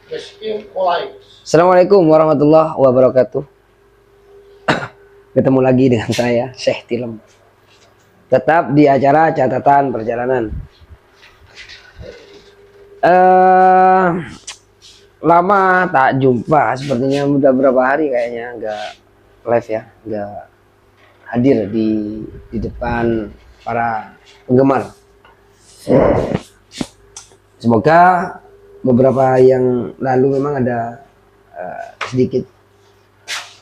Assalamualaikum warahmatullahi wabarakatuh. Ketemu lagi dengan saya, Syekh Tilem. Tetap di acara catatan perjalanan. Lama tak jumpa, sepertinya udah berapa hari kayaknya nggak live ya, nggak hadir di depan para penggemar. Semoga beberapa yang lalu memang ada sedikit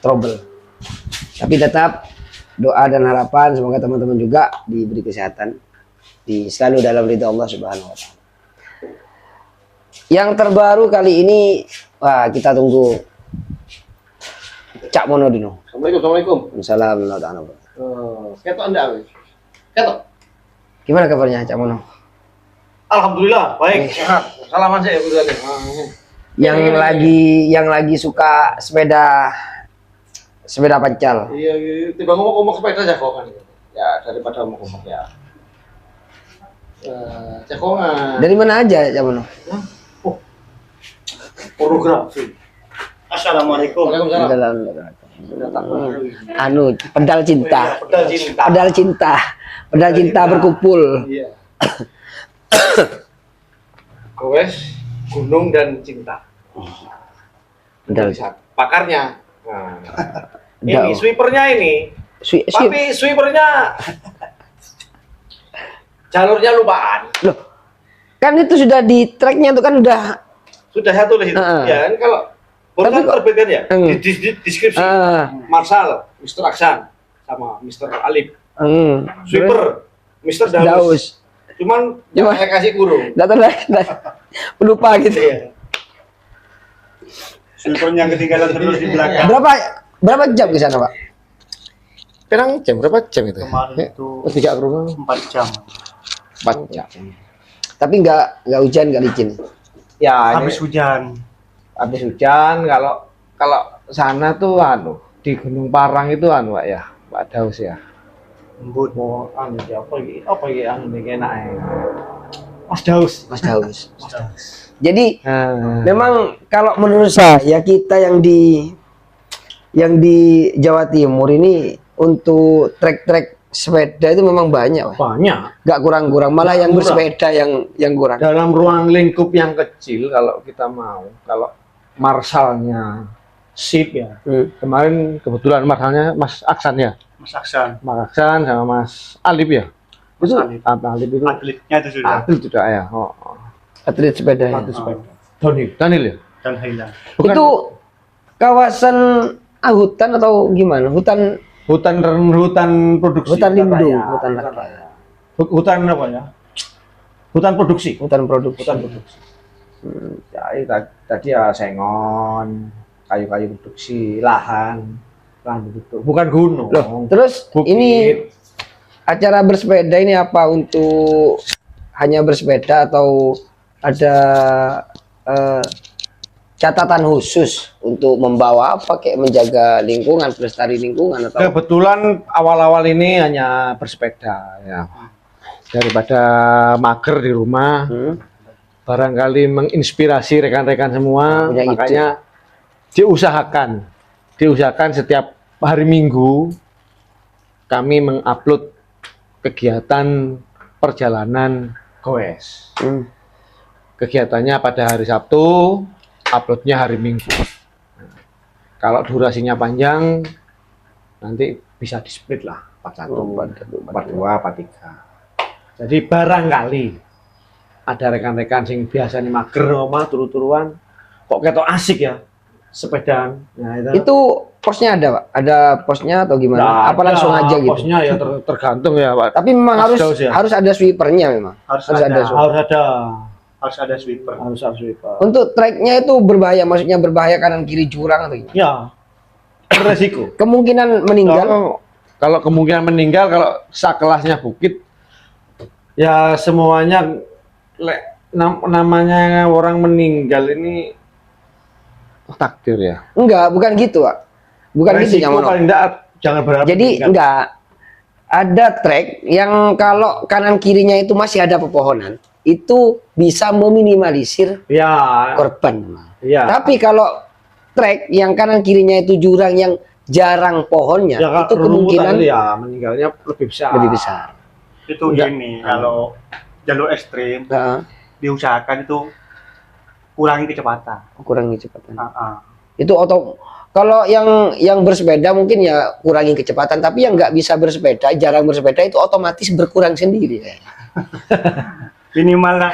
trouble, tapi tetap doa dan harapan semoga teman-teman juga diberi kesehatan, selalu dalam ridha Allah Subhanahu wa Ta'ala. Yang terbaru kali ini, wah, kita tunggu Cak Mono dino. Assalamualaikum. Assalamualaikum. Ketok Anda, ketok. Gimana kabarnya Cak Mono? Alhamdulillah baik, sehat. Salaman saya berdua. Yang lagi suka sepeda pancal. Iya, tiba ngomong sepeda jagongan. Ya daripada ngomong ya. Jagongan. Dari mana aja Cak Mono? Oh, pornografi. Assalamualaikum. Waalaikumsalam. Pedal cinta. Pedal cinta berkumpul. Iya. Goes, gunung dan cinta. Pedal. Pakarnya. Nah, ini sweepernya ini. Tapi sweepernya jalurnya lupaan. Loh, kan itu sudah di tracknya itu kan sudah satu di situ. Ya kan kalau boleh terbit kan ya di deskripsi. Marshall, Mr. Aksan sama Mr. Alif. Sweeper, Mr. Daus. Cuman saya kasih kurung. Pelupa gitu. Iya. Sweepernya ketinggalan terus di belakang. Berapa jam ke sana, Pak? Berapa jam itu? Kemarin itu 4 jam. 4 jam. Tapi nggak hujan, nggak licin. Ya, habis hujan. Habis hujan. Kalau sana tuh di Gunung Parang itu Pak ya, Pak Daus ya. Embut. Mau apa ini enak ya. Mas Daus. Jadi memang kalau menurut saya kita yang di Jawa Timur ini untuk trek-trek sepeda itu memang banyak. Banyak. Gak kurang-kurang, malah yang bersepeda yang kurang. Dalam ruang lingkup yang kecil kalau kita mau, kalau Marshallnya sip ya. Kemarin kebetulan Marshallnya Mas Aksan ya. Mas Aksan sama Mas Alif ya. Itu Alif itu atletnya itu sudah. Atlet sudah ya. Atlet sepeda. Daniel ya. Dan Haila. Itu kawasan hutan atau gimana? Hutan produksi. Hutan lindung, Hutan apa ya? Hutan produksi. Tadi ya sengon, kayu-kayu produksi, lahan itu. Bukan gunung. Loh, terus bukit. Ini acara bersepeda ini apa, untuk hanya bersepeda atau ada catatan khusus untuk membawa apa, kayak menjaga lingkungan, pelestari lingkungan atau? Kebetulan awal-awal ini hanya bersepeda ya. Daripada mager di rumah, barangkali menginspirasi rekan-rekan semua, makanya diusahakan setiap hari Minggu kami mengupload kegiatan perjalanan goes. Kegiatannya pada hari Sabtu, uploadnya hari Minggu. Kalau durasinya panjang, nanti bisa di split lah, 41, 42, 43. Jadi barangkali ada rekan-rekan sing biasanya mager omah turu-turuan, kok ketok asik ya sepedaan. Nah, itu posnya ada, Pak? Ada posnya atau gimana? Nah, apa langsung aja gitu? Posnya ya tergantung ya, Pak. Tapi memang harus ada sweepernya memang. Harus ada sweeper. Untuk treknya itu berbahaya, maksudnya berbahaya kanan kiri jurang atau gimana? Ya, beresiko. Kemungkinan meninggal. Kalau kemungkinan meninggal, kalau sekelasnya bukit, ya semuanya namanya orang meninggal ini takdir ya. Enggak, bukan gitu, Pak. Bukan resiko gitu, paling enggak, jangan berharap. Jadi enggak ada trek yang kalau kanan kirinya itu masih ada pepohonan, itu bisa meminimalisir ya korban. Iya. Tapi kalau trek yang kanan kirinya itu jurang yang jarang pohonnya, Ya, itu kemungkinan ya meninggalnya lebih besar. lebih besar. Itu gini, kalau jalur ekstrim Heeh, diusahakan itu kurangi kecepatan. kurangi kecepatan. Heeh. Itu kalau yang bersepeda mungkin ya kurangi kecepatan, tapi yang nggak bisa bersepeda, jarang bersepeda itu otomatis berkurang sendiri. Minimal lah,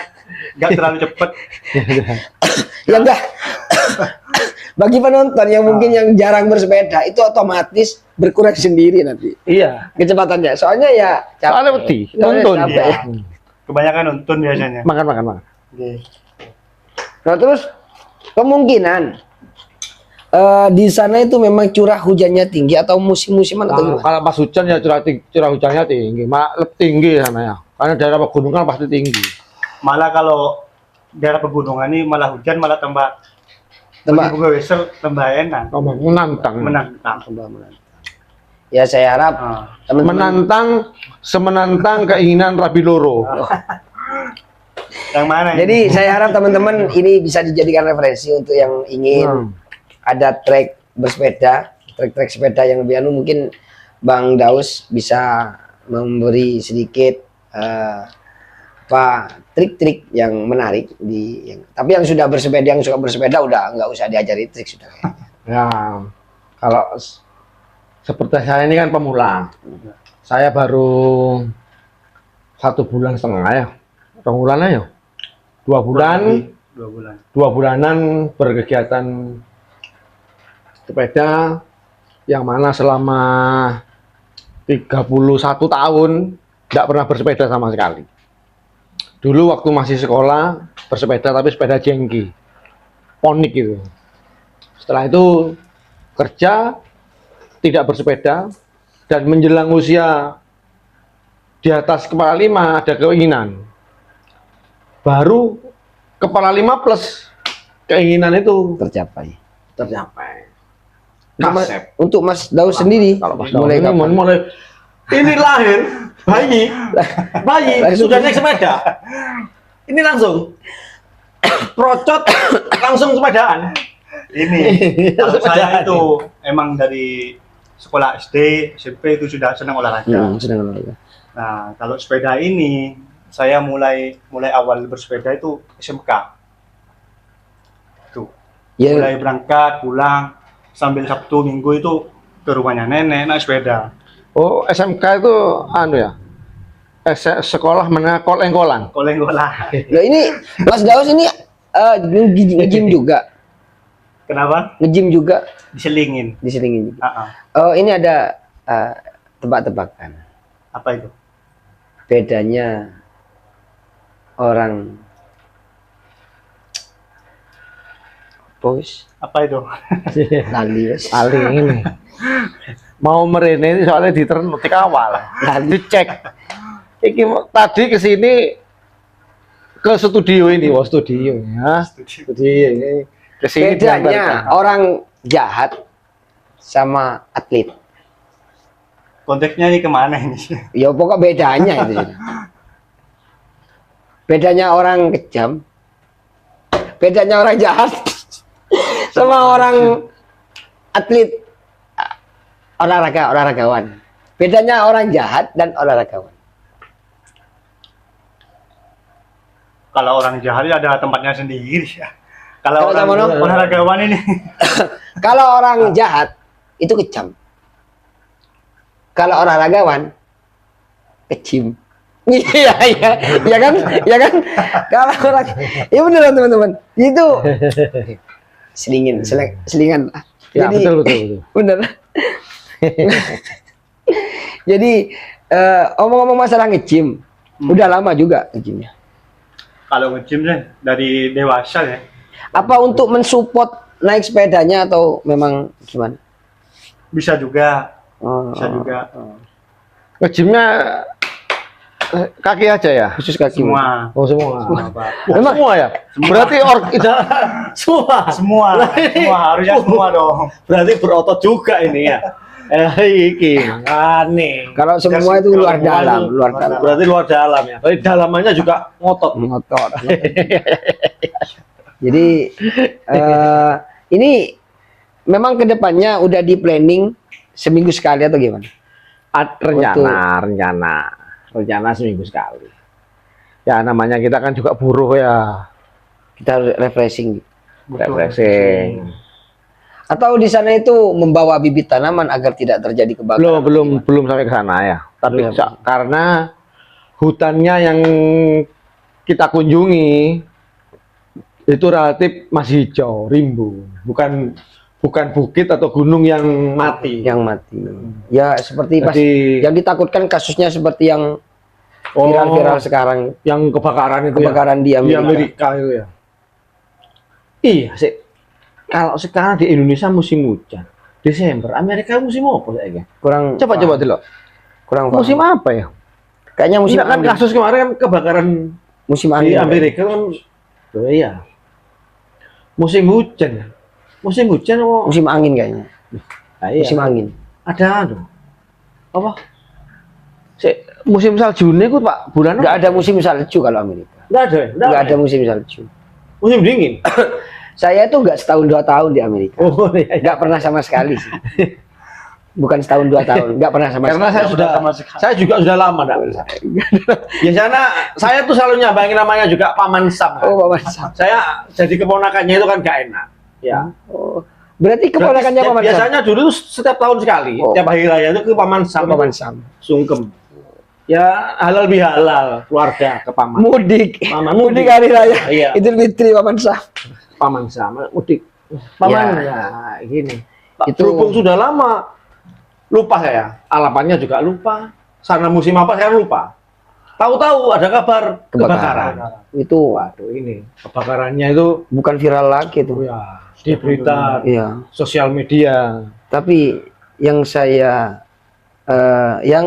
nggak terlalu cepet. Ya enggak. Bagi penonton yang mungkin yang jarang bersepeda itu otomatis berkurang sendiri nanti Iya. kecepatannya. Soalnya ya capek. Soalnya wedi, Soalnya nonton. capek. Iya. Kebanyakan nonton biasanya. Makan. Oke. Nah, terus kemungkinan di sana itu memang curah hujannya tinggi atau musim-musiman atau gimana? Kalau pas hujan ya curah hujannya tinggi, malah lebih tinggi sana ya. Karena daerah pegunungan pasti tinggi. Malah kalau daerah pegunungan ini malah hujan malah tambah bunga wesel tambah enak. Menantang. Menantang. Ya saya harap Ah. teman-teman Menantang semenantang keinginan Rabi Loro. Yang mana? jadi saya harap teman-teman ini bisa dijadikan referensi untuk yang ingin ada trek bersepeda, trek sepeda yang lebih anu, mungkin Bang Daus bisa memberi sedikit trik-trik yang menarik tapi yang sudah bersepeda, yang suka bersepeda udah nggak usah diajari trik sudah. Ya, kalau seperti saya ini kan pemula. Saya baru 1,5 bulan ya. 2 bulan aja. 2 bulan, 2 bulan. 2 bulanan berkegiatan sepeda yang mana selama 31 tahun tidak pernah bersepeda sama sekali. Dulu waktu masih sekolah bersepeda tapi sepeda jengki, ponik gitu. Setelah itu kerja tidak bersepeda dan menjelang usia di atas kepala 5 ada keinginan. Baru kepala 5 plus keinginan itu Tercapai. tercapai. Untuk Mas Daus sendiri Kalau pas mulai ini kapan? mulai ini lahir bayi sudah naik sepeda. Ini langsung procot langsung sepedaan. Ini kalau saya itu emang dari sekolah SD, SMP itu sudah senang olahraga. Sedang olahraga. Nah, kalau sepeda ini saya mulai awal bersepeda itu SMK. Tuh. Ya, Mulai berangkat, pulang sambil Sabtu Minggu itu ke rumahnya nenek naik sepeda. Oh, SMK itu anu ya. Sekolah menengah koleng-kolan. Koleng-kolang. Loh, ini Mas Daus ini nge-gym juga. Kenapa? Nge-gym juga Diselingin. diselingin juga. Ah, ah. Oh, ini ada tebak-tebakan. Apa itu? Bedanya orang bos Apa itu? lali wes. Ali ini. Mau merene soalnya diternutik awal. Dicek. Iki tadi ke sini ke studio ini, studio ya. Studio ini. Ke sini Bedanya orang jahat sama atlet. Konteksnya ini kemana ini? Ya pokok bedanya itu. Bedanya orang kejam. Bedanya orang jahat sama orang atlet, olahragawan. Bedanya orang jahat dan olahragawan. Kalau orang jahat ada tempatnya sendiri ya. Kalau Kalau orang sama olahragawan ini Kalau orang jahat itu kejam. Kalau olahragawan kecim. Iya, ya kan? Kalau orang, ya beneran teman-teman. Itu selingan. Ya, Jadi, betul. bener. Jadi omong-omong masalah nge-gym, udah lama juga nge-gymnya. kalau nge-gym sih dari dewasa ya. Apa untuk mensupport naik sepedanya atau memang gimana? Bisa juga, Oh, bisa juga. Nge-gymnya kaki aja ya? khusus kaki. Semua. Oh, semua. Memang Semua ya? Berarti semua. Semua harusnya semua dong. Berarti berotot juga ini ya. Iki makane. kalau semua itu luar dalam, luar dalam. Berarti luar dalam ya. Berarti dalamannya juga ngotot. Ngotot. Jadi ini memang kedepannya udah di planning seminggu sekali atau gimana? Rencana seminggu sekali. Ya namanya kita kan juga buruh ya, Kita harus refreshing. refreshing. Atau di sana itu membawa bibit tanaman agar tidak terjadi kebakaran? Belum sampai ke sana ya. Tapi karena hutannya yang kita kunjungi itu relatif masih hijau, rimbun, bukan bukit atau gunung yang mati. Yang mati. Ya seperti pas Jadi- yang ditakutkan kasusnya seperti yang viral-viral sekarang, Yang kebakaran itu kebakaran ya, di di Amerika. Amerika itu ya. Iya sih. Kalau sekarang di Indonesia musim hujan, Desember, Amerika musim apa ya? Kurang Coba dulu. kurang Musim apa ya? Kayaknya musim Enggak kan angin. kasus kemarin kan kebakaran Musim di angin. Amerika kan, oh iya. Musim hujan. Musim hujan oh. Musim angin kayaknya. Nah, iya. Musim angin. Ada apa? Musim salju ini kok Pak, bulan Nggak ada musim salju kalau Amerika. Enggak ada. Nggak ada musim salju. Musim dingin. Saya itu nggak setahun 2 tahun di Amerika. Oh iya. Nggak pernah sama sekali sih. Bukan setahun 2 tahun, nggak pernah sama Karena sekali. saya juga sudah lama enggak. Ya sana saya tuh selalu nyambangin namanya juga Paman Sam. Oh, Paman Sam. Saya jadi keponakannya itu kan gak enak. Ya. Oh, berarti keponakannya Paman Sam. Biasanya dulu setiap tahun sekali, Oh. tiap hari raya itu ke Paman Sam. Paman Sam. Sungkem. Ya halal bihalal keluarga ke Paman. Mudik. Paman Mudik hari raya. Iya. Idul Fitri Paman Sam. Paman Sam mudik. Paman Ya. ya gini. Itu- Berhubung sudah lama lupa saya, alapannya juga lupa. Sana musim apa saya lupa. Tahu-tahu ada kabar kebakaran. Itu Waduh ini kebakarannya itu bukan viral lagi tuh. ya di berita Iya. sosial media. Tapi yang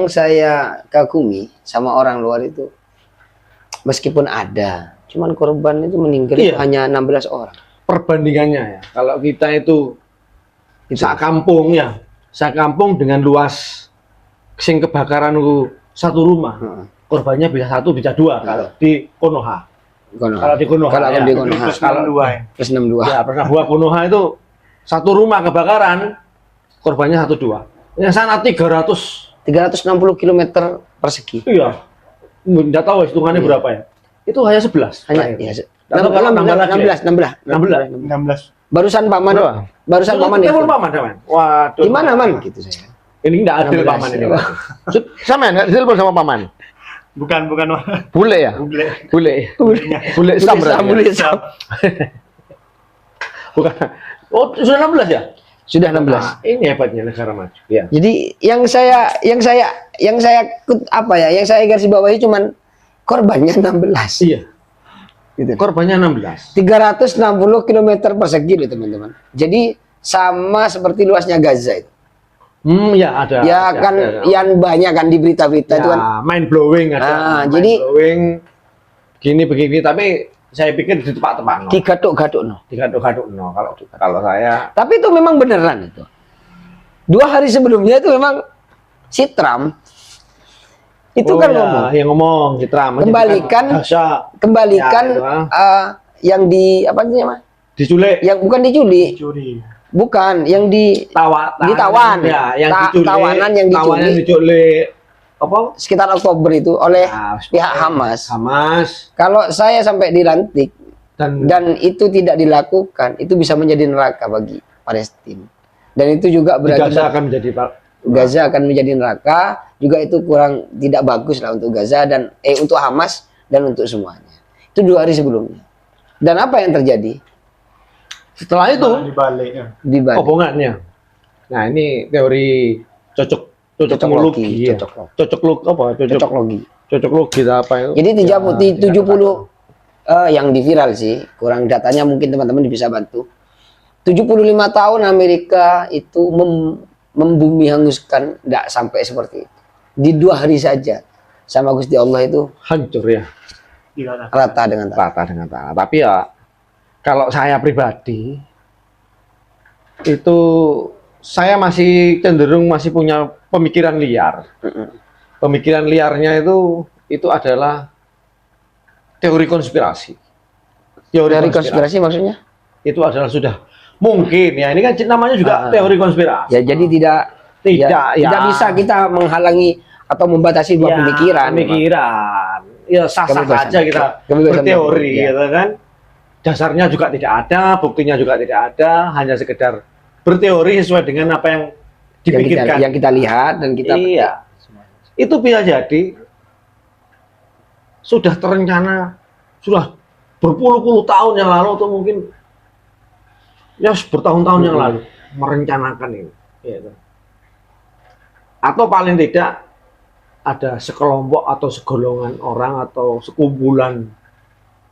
saya kagumi sama orang luar itu, meskipun ada, cuman korban itu meninggal itu Iya. hanya 16 orang. Perbandingannya ya, kalau kita itu sak kampung ya, sak kampung dengan luas sing kebakaran itu satu rumah, Heeh. korbannya bisa 1 bisa 2 kalau di Konoha. Kalau di Konoha, Kalau ya. di Konoha. Plus 62 ya. Plus 62. Ya pernah gua Konoha itu satu rumah kebakaran, korbannya 1-2. Yang sana 360 km persegi. iya, nggak tahu hitungannya Iya. berapa ya. Itu hanya 11. Hanya terakhir. ya, Atau kalau nambah lagi ya? 16. 16. Barusan paman, Berapa? barusan paman itu. Telepon paman, teman. Waduh. Gimana man gitu saya. Ini nggak adil 16. paman ini. Sama nggak telepon sama paman? Bukan Bule ya? Google. Bule Sam berarti ya? Bule Sam. Bukan. Oh, sudah 16 ya? Sudah 16. Nah, ini hebatnya negara maju. Ya. Jadi yang saya apa ya? Yang saya garis bawahi cuman korbannya 16. Iya. Gitu. Korbannya 16. 360 km persegi loh teman-teman. Jadi sama seperti luasnya Gaza itu. Ya ada. Ya kan ada. yang banyak kan di berita-berita itu kan. Ya, mind blowing ada. Ah, Mind jadi- blowing begini tapi saya pikir di tempat-tempat no. Digaduk-gaduk no. Digaduk-gaduk no kalau saya Tapi itu memang beneran itu. 2 hari sebelumnya itu memang si Trump itu kan ya, ngomong yang ngomong si Trump Kembalikan- kembalikan Ya, itu, yang di apa namanya? diculik, Yang bukan diculik, Curi. bukan yang ditawan. ya, yang Tawanan yang diculik apa? sekitar Oktober itu oleh Nah, pihak Hamas. Hamas Kalau saya sampai dilantik dan dan itu tidak dilakukan, itu bisa menjadi neraka bagi Palestina. Dan itu juga di Gaza berakibat akan menjadi Gaza akan menjadi neraka, juga itu kurang tidak bagus lah untuk Gaza dan untuk Hamas dan untuk semuanya. Itu 2 hari sebelumnya. Dan apa yang terjadi setelah itu Dibalik ya. di Bali? hubungannya. Nah, ini teori cocok Cocoklogi, ya. Cocok logi. Cocok logi apa itu? Jadi 70 yang di viral sih, kurang datanya mungkin teman-teman bisa bantu. 75 tahun Amerika itu membumi hanguskan, tidak sampai seperti itu. Di 2 hari saja sama Gusti Allah itu Hancur ya. Tidak ada. rata dengan tanah. Rata dengan tanah. Tapi ya kalau saya pribadi itu saya masih cenderung masih punya pemikiran liar. Pemikiran liarnya itu adalah teori konspirasi. Teori konspirasi maksudnya? itu adalah sudah mungkin ya, ini kan namanya juga teori konspirasi. Ya jadi tidak bisa kita menghalangi atau membatasi dua pemikiran. Ya sah-sah Kebebasan. saja kita Kebebasan berteori ya. gitu kan. Dasarnya juga tidak ada, buktinya juga tidak ada, hanya sekedar berteori sesuai dengan apa yang dipikirkan. Yang kita lihat dan kita Iya. Itu bisa jadi sudah terencana, sudah berpuluh-puluh tahun yang lalu atau mungkin ya bertahun-tahun yang lalu merencanakan ini. Gitu. Atau paling tidak ada sekelompok atau segolongan orang atau sekumpulan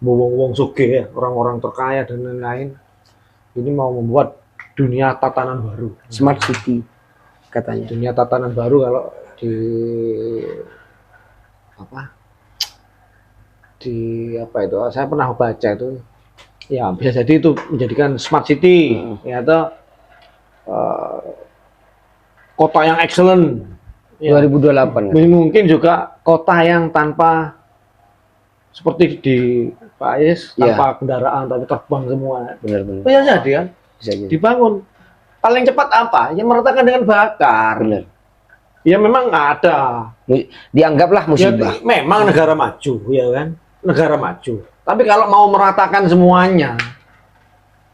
wong-wong sugih ya, orang-orang terkaya dan lain-lain. Ini mau membuat dunia tatanan baru. smart city katanya. Dunia tatanan baru kalau di apa itu, saya pernah baca itu ya, bisa jadi itu menjadikan smart city ya, atau kota yang excellent ya. 2028. Mungkin juga kota yang tanpa seperti di Pais Ya. tanpa kendaraan tapi terbang semua. Benar-benar. Bisa jadi kan Bisa jadi. dibangun paling cepat apa yang meratakan dengan bakar. Benar. Ya memang ada. Dianggaplah Ya, musibah. memang negara maju, ya kan? Negara maju. Tapi kalau mau meratakan semuanya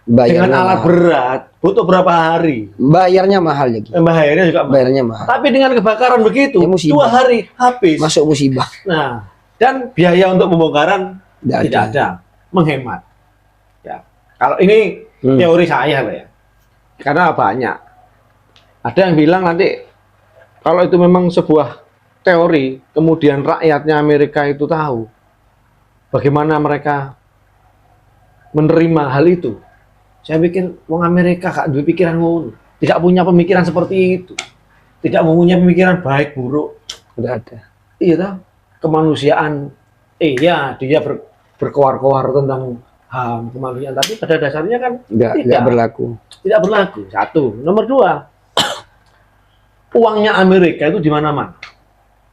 dengan Bayarnya alat mahal. berat, butuh berapa hari? Bayarnya mahal lagi. Bayarnya juga mahal. Bayarnya mahal. Tapi dengan kebakaran begitu, Ya, musibah. 2 hari habis. Masuk musibah. Nah, dan biaya untuk pembongkaran Tidak tidak ada. ada, menghemat. Ya, kalau ini teori saya lah ya. Karena banyak. Ada yang bilang nanti kalau itu memang sebuah teori, kemudian rakyatnya Amerika itu tahu bagaimana mereka menerima hal itu. Saya bikin wong Amerika gak duwe pikiran ngono, tidak punya pemikiran seperti itu. Tidak mempunyai pemikiran baik buruk. Tidak ada. Iya toh? Kemanusiaan. Iya, dia berkoar-koar tentang HAM kemanusiaan, tapi pada dasarnya kan Tidak berlaku. tidak berlaku. Satu. Nomor 2, uangnya Amerika itu di mana-mana.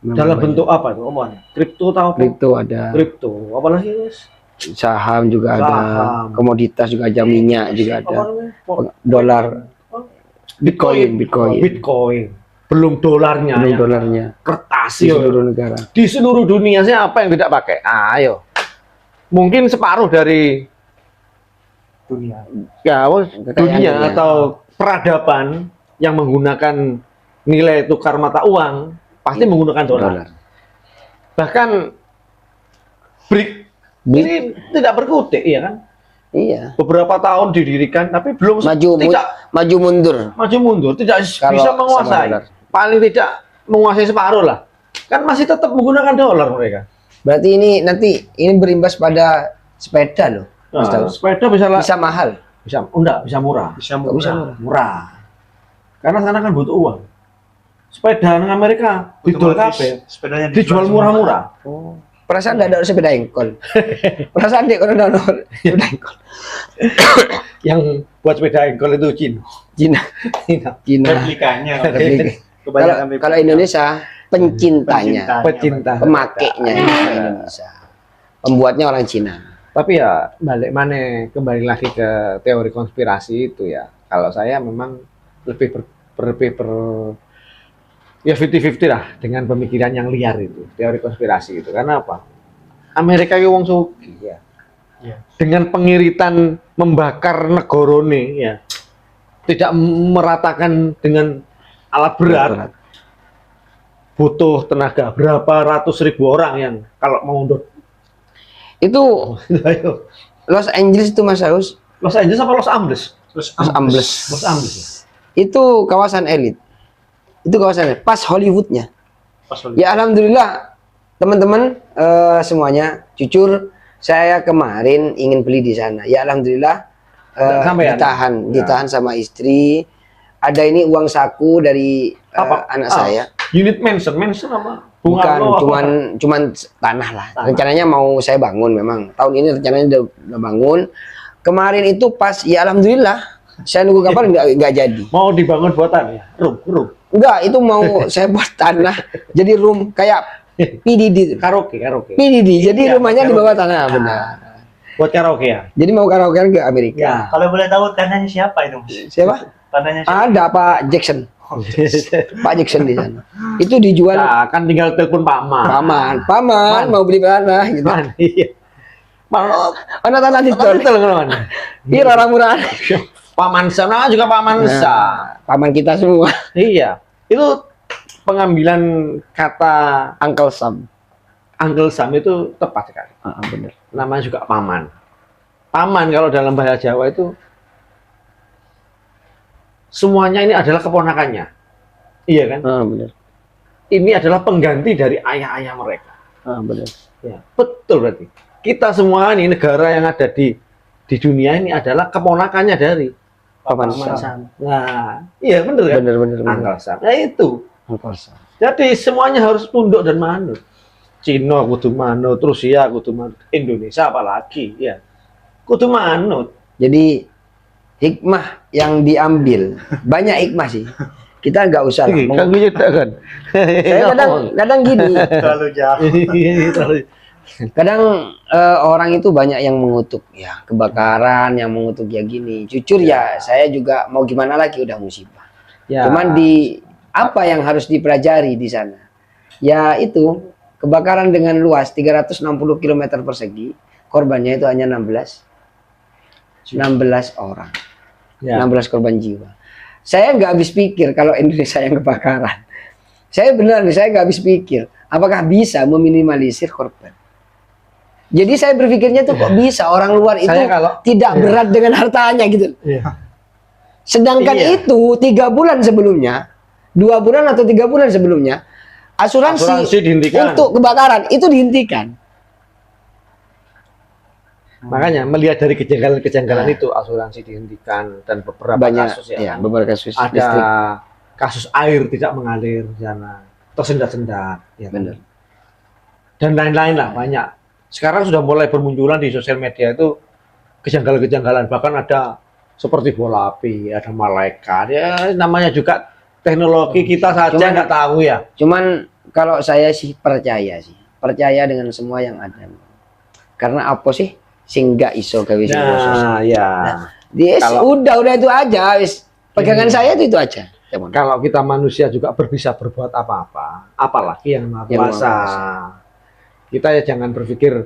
Dalam bentuk apa itu? Kripto atau apa? Kripto ada. Kripto. Apalagi guys? Saham juga ada. Saham. Komoditas juga ada. Minyak juga Apa ada. namanya? Dolar. Bitcoin. Bitcoin. Belum dolarnya. Belum ya. dolarnya. Kertas Di ya. seluruh negara. Di seluruh dunia siapa yang tidak pakai? Ayo. Mungkin separuh dari dunia. ya dunia dunia. atau peradaban yang menggunakan nilai tukar mata uang pasti menggunakan dolar. Bahkan BRIC ini tidak berkutik, ya kan? Iya. Beberapa tahun didirikan, tapi belum tidak maju mundur. maju mundur, tidak Kalau bisa sama menguasai. dolar. Paling tidak menguasai separuh lah. Kan masih tetap menggunakan dolar mereka. Berarti ini nanti berimbas pada sepeda loh. Mas Nah, tahu? sepeda bisa mahal. enggak, bisa murah. Bisa Nggak bisa murah. Murah. Karena sana kan butuh uang. Sepeda di Amerika didol Otomatis kabeh, sepedanya dijual semua. murah-murah. Oh. Perasaan nggak ada sepeda engkol. Perasaan dek kalau ada sepeda engkol. Yang buat sepeda engkol itu Cina. Cina. Cina. Replikanya. Replik. Kebanyakan Kalau Indonesia pencintanya, Pecinta. pemakainya Indonesia. Pembuatnya orang Cina. Tapi ya kembali lagi ke teori konspirasi itu ya. Kalau saya memang lebih ya 50-50 lah dengan pemikiran yang liar itu, teori konspirasi itu. Karena apa? Amerika itu wong sugih ya. Iya. Dengan pengiritan membakar negorone ya. Tidak meratakan dengan alat berat. Butuh tenaga berapa ratus ribu orang yang kalau mau untuk Itu ayo. Los Angeles itu Mas Aus. Los Angeles apa Los Angeles? Terus Los Angeles. Los Angeles. Ya? Itu kawasan elit. Itu kawasan elit. Pas Hollywoodnya. Ya alhamdulillah teman-teman semuanya jujur saya kemarin ingin beli di sana. Ya alhamdulillah ditahan sama istri. Ada ini uang saku dari anak saya. Unit mansion apa? Bukan, cuman tanah lah. Rencananya mau saya bangun memang. Tahun ini rencananya udah bangun. Kemarin itu pas ya alhamdulillah saya nunggu kapan nggak jadi. Mau dibangun buatan ya? Room. Enggak, itu mau saya buat tanah jadi room kayak PDD. Karaoke. PDD. Jadi Iya, rumahnya di karaoke. bawah tanah benar. Buat karaoke ya? Jadi mau karaokean ke Amerika. Kalau boleh tahu tanahnya siapa itu, Mas? Siapa? Tanahnya siapa? Ada Pak Jackson. Pak Jackson di sana. Itu dijual Nah, kan tinggal telepon paman. paman mau beli tanah gitu. Man, iya. Malah Ana tanah di tol. betul kan? Piro orang murah. Paman sana juga paman sa. Paman kita semua. Iya. Itu pengambilan kata Uncle Sam. Uncle Sam itu tepat sekali. Benar. Namanya juga paman. Paman kalau dalam bahasa Jawa itu semuanya ini adalah keponakannya. Iya kan? Benar. Ini adalah pengganti dari ayah-ayah mereka. Benar. Ya, betul berarti. Kita semua ini negara yang ada di dunia ini adalah keponakannya dari Paman Paman Sam. Sam. Nah, iya benar kan? Benar. Uncle Sam. Nah itu. Uncle Sam. Jadi semuanya harus tunduk dan manut. Cina kudu manut, Rusia kudu manut, Indonesia apalagi ya. Kudu manut. Jadi hikmah yang diambil banyak hikmah sih. Kita nggak usah lah. Kan gue kan. Saya kadang gini. Terlalu jauh. Kadang orang itu banyak yang mengutuk ya kebakaran, yang mengutuk ya gini. Jujur ya, saya juga mau gimana lagi udah musibah. Ya. Cuman di apa yang harus dipelajari di sana? Ya itu kebakaran dengan luas 360 km persegi, korbannya itu hanya 16 orang, Ya. 16 korban jiwa. Saya nggak habis pikir kalau Indonesia yang kebakaran. Saya benar, saya nggak habis pikir apakah bisa meminimalisir korban. Jadi saya berpikirnya tuh kok bisa orang luar itu tidak berat dengan hartanya gitu. Iya. Sedangkan Iya. itu 3 bulan sebelumnya, 2 bulan atau 3 bulan sebelumnya, asuransi dihentikan. untuk kebakaran itu dihentikan. Makanya melihat dari kejanggalan-kejanggalan itu asuransi dihentikan dan beberapa Banyak kasus ya, beberapa kasus ada listrik. kasus air tidak mengalir di sana, tersendat-sendat, ya kan? Benar. Dan lain-lain lah banyak. Sekarang sudah mulai bermunculan di sosial media itu kejanggalan-kejanggalan, bahkan ada seperti bola api, ada malaikat, ya namanya juga teknologi kita saja Cuman- nggak tahu ya. Cuman kalau saya sih percaya dengan semua yang ada. Karena apa sih sing gak iso gawe sing iso. Nah, ya. Yes, Kalau- udah itu aja wis. Pegangan saya itu aja. Cuman. Kalau kita manusia juga bisa berbuat apa-apa, apalagi yang maha Yang Maha kuasa. Kita ya jangan berpikir,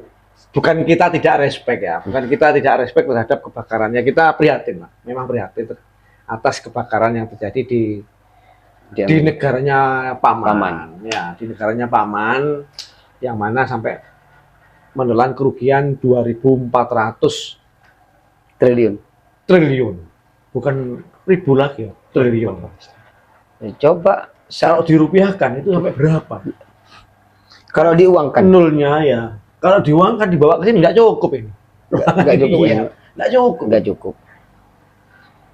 bukan kita tidak respect ya, bukan kita tidak respect terhadap kebakaran. Ya kita prihatin lah, memang prihatin atas kebakaran yang terjadi di negaranya paman. Ya, di negaranya paman, yang mana sampai menelan kerugian 2.400 triliun. Bukan ribu lagi ya, triliun. Ya, coba Kalau dirupiahkan itu sampai berapa? kalau diuangkan Nolnya ya. Kalau diuangkan dibawa ke sini nggak cukup ini. nggak cukup Iya, ya. nggak cukup. Nggak cukup.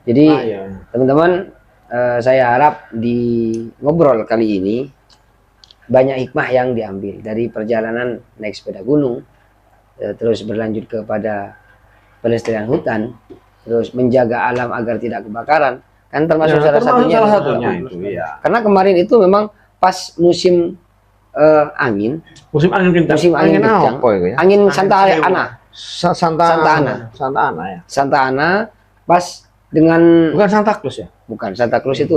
Jadi Ah, ya. teman-teman, saya harap di ngobrol kali ini banyak hikmah yang diambil dari perjalanan naik sepeda gunung, terus berlanjut kepada pelestarian hutan, terus menjaga alam agar tidak kebakaran, kan termasuk Ya, salah termasuk satunya. salah satunya itu ya. Karena kemarin itu memang pas musim angin, Musim angin kencang. musim angin kencang, apa itu ya? angin Santa Sewu. Ana, Santa Ana. Santa Ana ya. Santa Ana pas dengan Bukan Santa Claus ya? bukan Santa Claus itu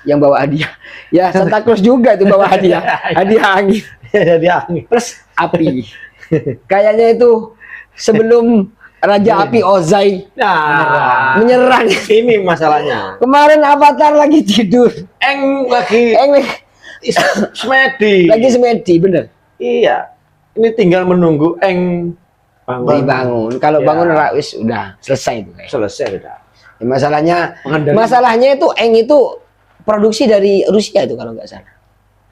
yang bawa hadiah. Ya Santa Claus juga itu bawa hadiah, hadiah angin Jadi angin. plus api. Kayaknya itu sebelum Raja Api Ozai Nah, menyerang. ini masalahnya. Kemarin Avatar lagi tidur, Eng lagi semedi. lagi semedi, bener. Iya. Ini tinggal menunggu Eng Dibangun. Kalau Ya. bangun rawis udah selesai itu. Kayak. selesai sudah. Ya, masalahnya, Mengendalikan. masalahnya itu Eng itu produksi dari Rusia itu kalau nggak salah.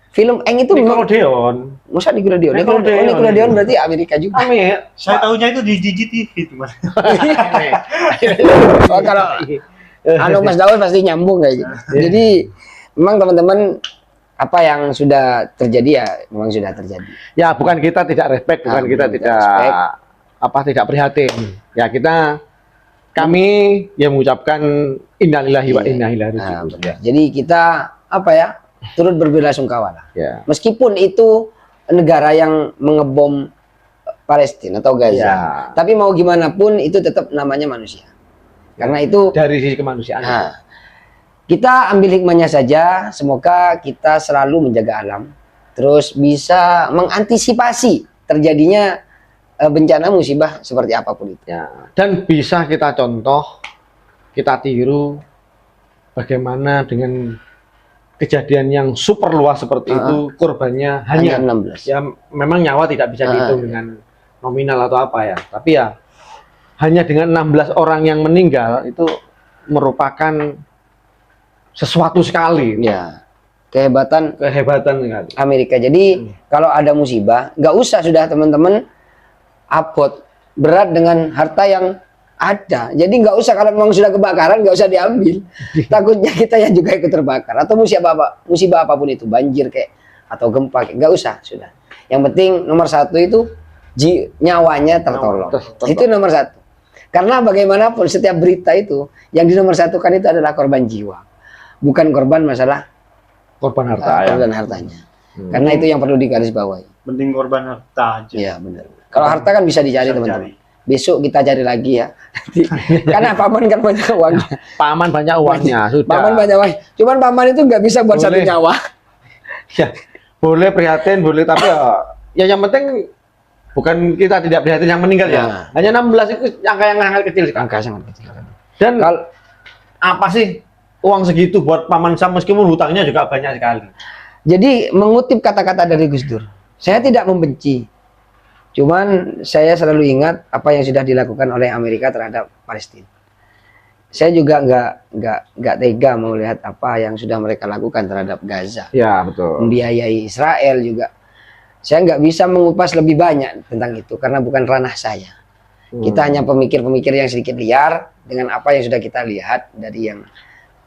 Film Eng itu memang Nickelodeon. masa Nickelodeon. Nickelodeon. Nickelodeon berarti Amerika juga. Amin. Saya tahunya itu di GGTV itu, Mas. Oh, kalau anu Mas Daud pasti nyambung kayak gitu. Jadi memang teman-teman apa yang sudah terjadi ya memang sudah terjadi. Ya, bukan kita tidak respect, bukan kita bukan tidak respect. tidak prihatin. Ya, kami yang mengucapkan innalillahi wa inna ilaihi Nah, raji'un. benar. Jadi kita apa ya turut berbelasungkawa lah. Ya. Meskipun itu negara yang mengebom Palestina atau Gaza. Ya. Tapi mau gimana pun itu tetap namanya manusia. Karena itu Dari sisi kemanusiaan. nah, kita ambil hikmahnya saja. Semoga kita selalu menjaga alam, terus bisa mengantisipasi terjadinya bencana musibah seperti apapun itu. Ya. Dan bisa kita contoh, kita tiru bagaimana dengan kejadian yang super luas seperti itu korbannya hanya 16. ya memang nyawa tidak bisa dihitung dengan nominal atau apa ya, tapi ya hanya dengan 16 orang yang meninggal itu merupakan sesuatu sekali. Ya, kehebatan Sekali. Amerika. Jadi kalau ada musibah, nggak usah sudah teman-teman upload berat dengan harta yang ada. Jadi nggak usah, kalau memang sudah kebakaran nggak usah diambil. Takutnya kita yang juga ikut terbakar atau musibah apapun itu, banjir kayak atau gempa kayak, nggak usah sudah. Yang penting nomor satu itu nyawanya tertolong. Itu nomor satu. Karena bagaimanapun setiap berita itu yang di nomor satu kan itu adalah korban jiwa, bukan korban masalah Korban harta ya. korban hartanya. Karena itu yang perlu digarisbawahi. Penting korban harta aja. Iya benar. Kalau harta kan bisa dicari Bisa teman-teman. dicari. Besok kita cari lagi ya. Karena paman kan banyak uangnya. Paman banyak uangnya, sudah. Paman banyak uang. Cuman paman itu nggak bisa buat satu Boleh. nyawa. Ya, boleh prihatin, boleh, tapi ya yang penting bukan kita tidak prihatin yang meninggal ya. Nah. Hanya 16 itu angka yang sangat kecil sekali. Angka sangat kecil. Dan Kalau apa sih uang segitu buat paman Sam meskipun hutangnya juga banyak sekali. jadi mengutip kata-kata dari Gus Dur, saya tidak membenci. Cuman saya selalu ingat apa yang sudah dilakukan oleh Amerika terhadap Palestina. Saya juga nggak tega melihat apa yang sudah mereka lakukan terhadap Gaza. Ya, betul. Membiayai Israel juga. Saya nggak bisa mengupas lebih banyak tentang itu karena bukan ranah saya. Kita hanya pemikir-pemikir yang sedikit liar dengan apa yang sudah kita lihat dari yang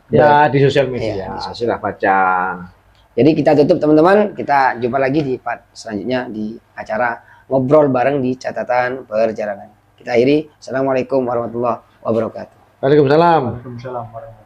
Ya, di sosial media. Iya, di sosial. Sudah baca. Jadi kita tutup teman-teman, kita jumpa lagi di part selanjutnya di acara ngobrol bareng di catatan perjalanan. Kita akhiri. Assalamualaikum warahmatullahi wabarakatuh. Waalaikumsalam. Waalaikumsalam warahmatullahi wabarakatuh.